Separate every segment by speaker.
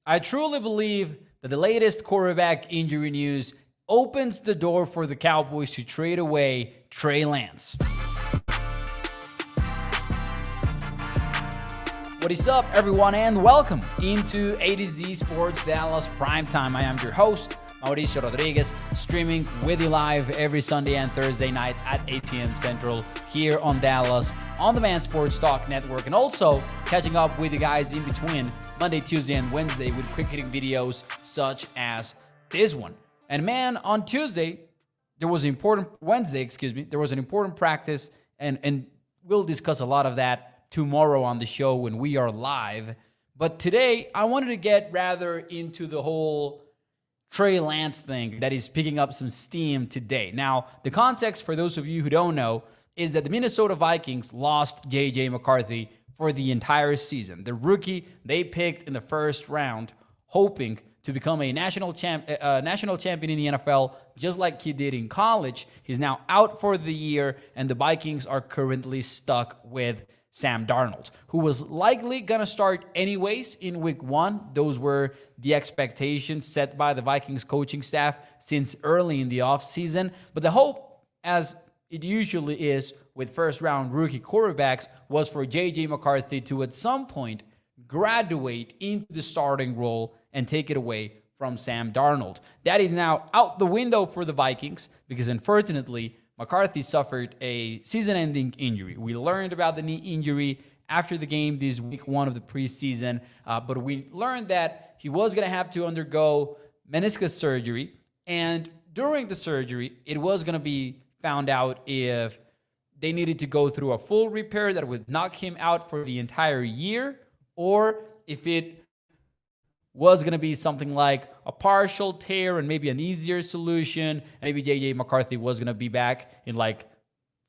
Speaker 1: I truly believe that the latest quarterback injury news opens the door for the Cowboys to trade away Trey Lance. What is up, everyone, and welcome into A to Z Sports Dallas Primetime. I am your host, Mauricio Rodriguez, streaming with you live every Sunday and Thursday night at 8 p.m. Central here on Dallas On Demand Sports Talk Network, and also catching up with you guys in between Monday, Tuesday, and Wednesday with quick-hitting videos such as this one. And man, on Tuesday, there was an important practice, and we'll discuss a lot of that tomorrow on the show when we are live. But today, I wanted to get rather into the whole Trey Lance thing that is picking up some steam today. Now, the context for those of you who don't know is that the Minnesota Vikings lost J.J. McCarthy for the entire season. The rookie they picked in the first round, hoping to become a national champion in the NFL, just like he did in college. He's now out for the year, and the Vikings are currently stuck with Sam Darnold, who was likely going to start anyways in week 1. Those were the expectations set by the Vikings coaching staff since early in the offseason. But the hope, as it usually is with first-round rookie quarterbacks, was for J.J. McCarthy to at some point graduate into the starting role and take it away from Sam Darnold. That is now out the window for the Vikings because, unfortunately, McCarthy suffered a season-ending injury. We learned about the knee injury after the game this week 1 of the preseason, but we learned that he was going to have to undergo meniscus surgery, and during the surgery, it was going to be found out if they needed to go through a full repair that would knock him out for the entire year, or if it was going to be something like a partial tear and maybe an easier solution. Maybe J.J. McCarthy was going to be back in like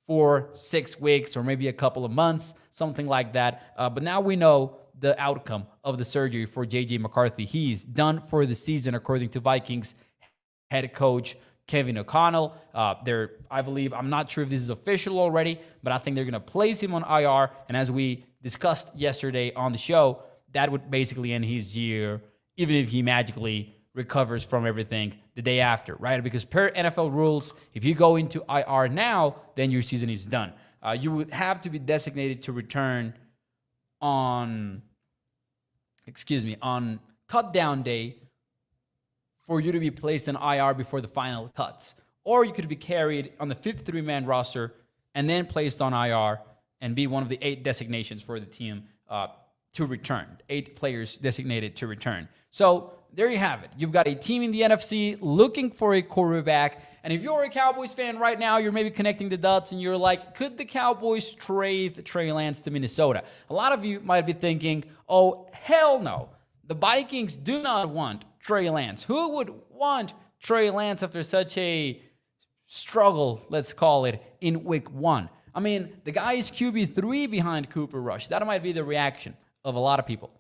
Speaker 1: 4-6 weeks or maybe a couple of months, something like that. But now we know the outcome of the surgery for J.J. McCarthy. He's done for the season, according to Vikings head coach Kevin O'Connell. I believe, I'm not sure if this is official already, but I think they're going to place him on IR. And as we discussed yesterday on the show, that would basically end his year, even if he magically recovers from everything the day after, right? Because per NFL rules, if you go into IR now, then your season is done. You would have to be designated to return on cut down day for you to be placed in IR before the final cuts. Or you could be carried on the 53-man roster and then placed on IR and be one of the 8 designations for the team to return. 8 players designated to return. So there you have it. You've got a team in the NFC looking for a quarterback. And if you're a Cowboys fan right now, you're maybe connecting the dots and you're like, could the Cowboys trade Trey Lance to Minnesota? A lot of you might be thinking, oh, hell no. The Vikings do not want Trey Lance. Who would want Trey Lance after such a struggle, let's call it, in week 1? I mean, the guy is QB3 behind Cooper Rush. That might be the reaction of a lot of people.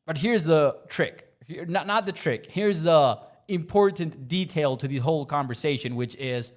Speaker 1: But here's the trick. Not the trick. Here's the important detail to the whole conversation, which is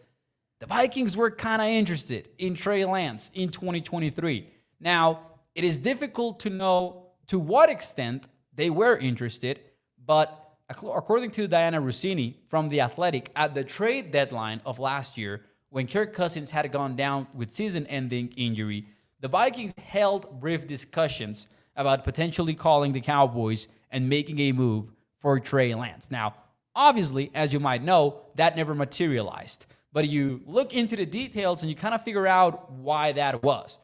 Speaker 1: the Vikings were kind of interested in Trey Lance in 2023. Now, it is difficult to know to what extent they were interested, but according to Diana Rossini from The Athletic, at the trade deadline of last year, when Kirk Cousins had gone down with season-ending injury, the Vikings held brief discussions about potentially calling the Cowboys and making a move for Trey Lance. Now, obviously, as you might know, that never materialized. But you look into the details and you kind of figure out why that was.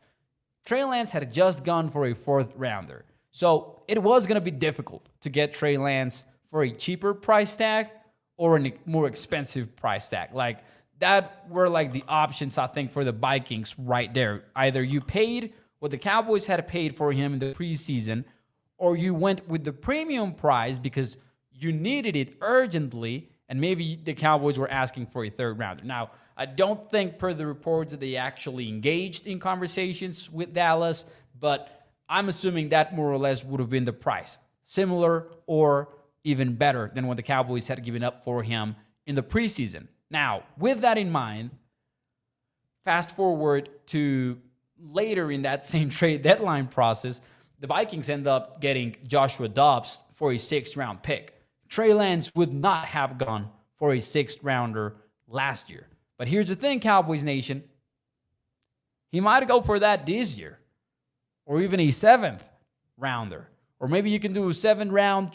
Speaker 1: Trey Lance had just gone for a 4th rounder. So it was going to be difficult to get Trey Lance for a cheaper price tag or a more expensive price tag. Like, that were like the options, I think, for the Vikings right there. Either you paid what the Cowboys had paid for him in the preseason, or you went with the premium price because you needed it urgently, and maybe the Cowboys were asking for a 3rd rounder. Now, I don't think per the reports that they actually engaged in conversations with Dallas, but I'm assuming that more or less would have been the price. Similar or even better than what the Cowboys had given up for him in the preseason. Now, with that in mind, fast forward to later in that same trade deadline process, the Vikings end up getting Joshua Dobbs for a 6th-round pick. Trey Lance would not have gone for a 6th-rounder last year. But here's the thing, Cowboys Nation. He might go for that this year, or even a 7th-rounder. Or maybe you can do a 7th-round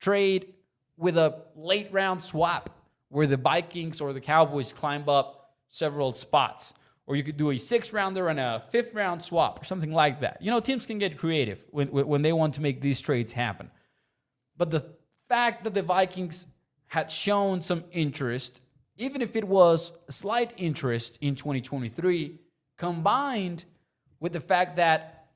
Speaker 1: trade with a late-round swap where the Vikings or the Cowboys climb up several spots. Or you could do a 6th-rounder and a 5th-round swap or something like that. You know, teams can get creative when they want to make these trades happen. But the fact that the Vikings had shown some interest, even if it was a slight interest in 2023, combined with the fact that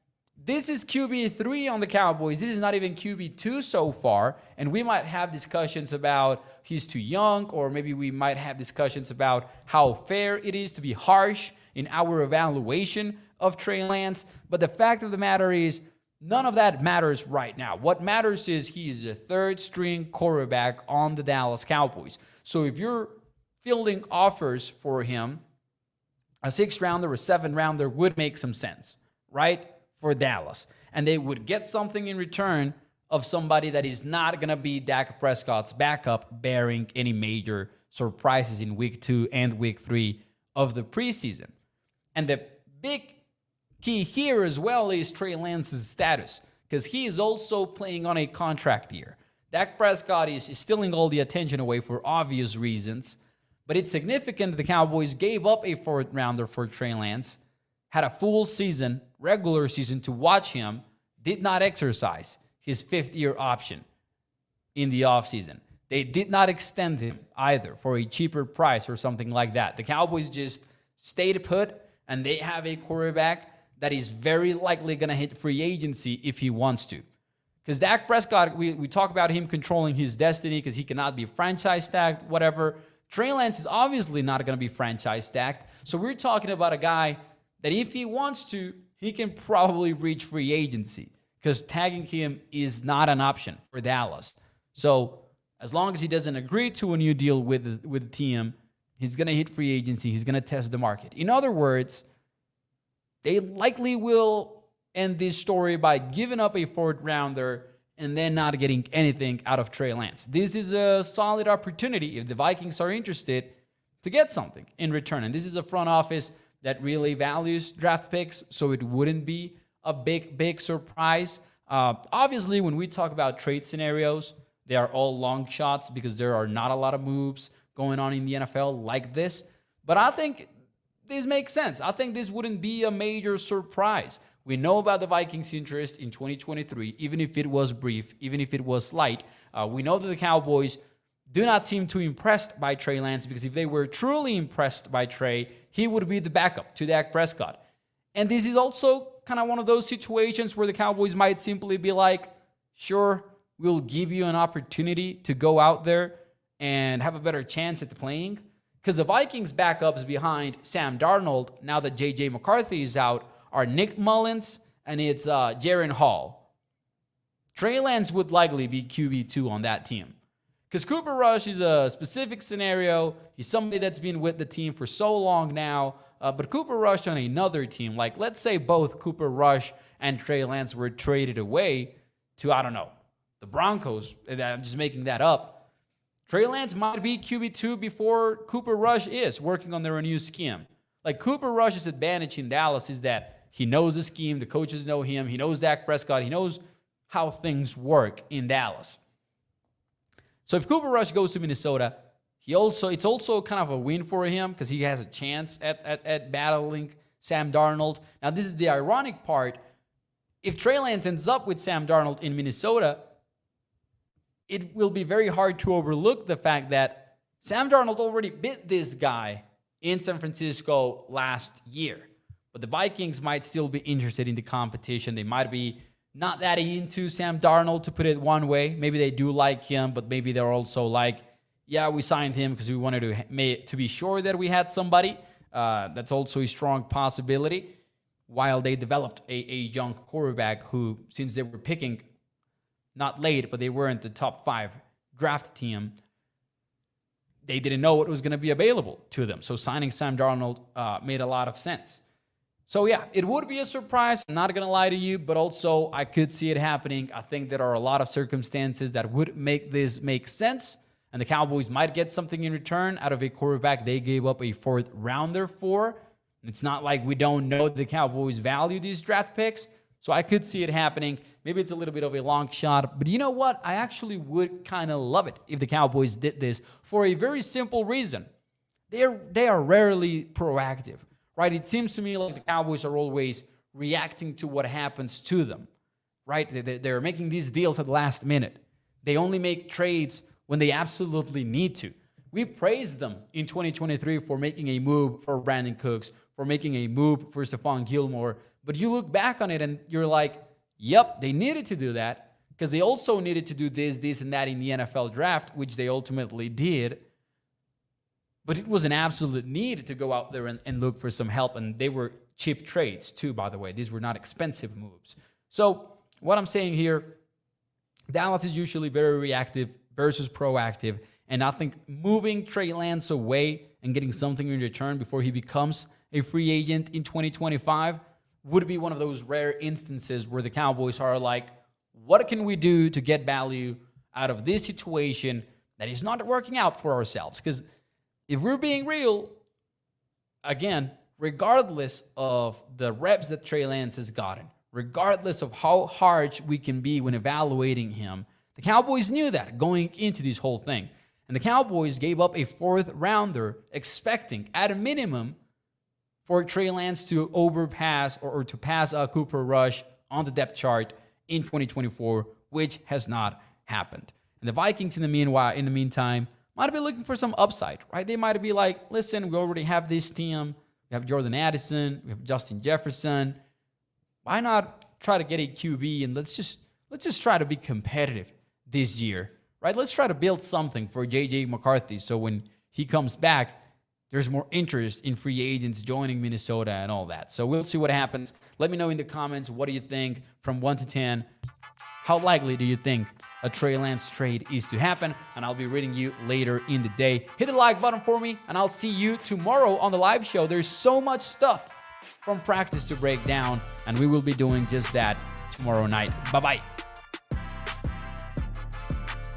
Speaker 1: this is QB3 on the Cowboys. This is not even QB2 so far. And we might have discussions about he's too young, or maybe we might have discussions about how fair it is to be harsh in our evaluation of Trey Lance. But the fact of the matter is, none of that matters right now. What matters is he's a 3rd-string quarterback on the Dallas Cowboys. So if you're fielding offers for him, a 6th-rounder or 7th-rounder would make some sense, right? For Dallas. And they would get something in return of somebody that is not going to be Dak Prescott's backup, bearing any major surprises in week 2 and week 3 of the preseason. And the big key here as well is Trey Lance's status, because he is also playing on a contract year. Dak Prescott is stealing all the attention away for obvious reasons, but it's significant that the Cowboys gave up a 4th-rounder for Trey Lance, had a full season, regular season to watch him, did not exercise his 5th-year option in the offseason. They did not extend him either for a cheaper price or something like that. The Cowboys just stayed put, and they have a quarterback that is very likely going to hit free agency if he wants to. Because Dak Prescott, we talk about him controlling his destiny because he cannot be franchise tagged, whatever. Trey Lance is obviously not going to be franchise tagged. So we're talking about a guy that if he wants to, he can probably reach free agency, because tagging him is not an option for Dallas. So as long as he doesn't agree to a new deal with the team, he's going to hit free agency. He's going to test the market. In other words, they likely will end this story by giving up a 4th-rounder and then not getting anything out of Trey Lance. This is a solid opportunity if the Vikings are interested to get something in return. And this is a front office that really values draft picks, so it wouldn't be a big surprise. Obviously, when we talk about trade scenarios, they are all long shots because there are not a lot of moves going on in the NFL like this. But I think this makes sense. I think this wouldn't be a major surprise. We know about the Vikings' interest in 2023, even if it was brief, even if it was slight. We know that the Cowboys do not seem too impressed by Trey Lance, because if they were truly impressed by Trey, he would be the backup to Dak Prescott. And this is also kind of one of those situations where the Cowboys might simply be like, sure, we'll give you an opportunity to go out there and have a better chance at playing. Because the Vikings' backups behind Sam Darnold, now that J.J. McCarthy is out, are Nick Mullins and it's Jaren Hall. Trey Lance would likely be QB2 on that team. Because Cooper Rush is a specific scenario. He's somebody that's been with the team for so long now. But Cooper Rush on another team, like let's say both Cooper Rush and Trey Lance were traded away to, I don't know, the Broncos. I'm just making that up. Trey Lance might be QB2 before Cooper Rush is working on their new scheme. Like Cooper Rush's advantage in Dallas is that he knows the scheme. The coaches know him. He knows Dak Prescott. He knows how things work in Dallas. So if Cooper Rush goes to Minnesota, it's also kind of a win for him because he has a chance at battling Sam Darnold. Now, this is the ironic part. If Trey Lance ends up with Sam Darnold in Minnesota, it will be very hard to overlook the fact that Sam Darnold already beat this guy in San Francisco last year. But the Vikings might still be interested in the competition. They might be not that into Sam Darnold, to put it one way. Maybe they do like him, but maybe they're also like, yeah, we signed him because we wanted to be sure that we had somebody. That's also a strong possibility. While they developed a young quarterback who, since they were picking, not late, but they weren't the top 5 draft team, they didn't know what was going to be available to them. So signing Sam Darnold made a lot of sense. So yeah, it would be a surprise. I'm not going to lie to you, but also I could see it happening. I think there are a lot of circumstances that would make this make sense. And the Cowboys might get something in return out of a quarterback they gave up a 4th rounder for. It's not like we don't know the Cowboys value these draft picks. So I could see it happening. Maybe it's a little bit of a long shot. But you know what? I actually would kind of love it if the Cowboys did this for a very simple reason. They are rarely proactive, right? It seems to me like the Cowboys are always reacting to what happens to them, right? They're making these deals at the last minute. They only make trades when they absolutely need to. We praised them in 2023 for making a move for Brandon Cooks, for making a move for Stephon Gilmore. But you look back on it and you're like, yep, they needed to do that because they also needed to do this, and that in the NFL draft, which they ultimately did. But it was an absolute need to go out there and look for some help. And they were cheap trades too, by the way. These were not expensive moves. So what I'm saying here, Dallas is usually very reactive versus proactive. And I think moving Trey Lance away and getting something in return before he becomes a free agent in 2025 would be one of those rare instances where the Cowboys are like, what can we do to get value out of this situation that is not working out for ourselves? Because if we're being real, again, regardless of the reps that Trey Lance has gotten, regardless of how harsh we can be when evaluating him, the Cowboys knew that going into this whole thing. And the Cowboys gave up a 4th rounder expecting, at a minimum, for Trey Lance to overpass or to pass Cooper Rush on the depth chart in 2024, which has not happened. And the Vikings, in the meantime, might be looking for some upside, right? They might be like, listen, we already have this team. We have Jordan Addison. We have Justin Jefferson. Why not try to get a QB and let's just try to be competitive this year, right? Let's try to build something for J.J. McCarthy so when he comes back, there's more interest in free agents joining Minnesota and all that. So we'll see what happens. Let me know in the comments, what do you think from 1 to 10? How likely do you think a Trey Lance trade is to happen? And I'll be reading you later in the day. Hit the like button for me, and I'll see you tomorrow on the live show. There's so much stuff from practice to break down, and we will be doing just that tomorrow night. Bye-bye.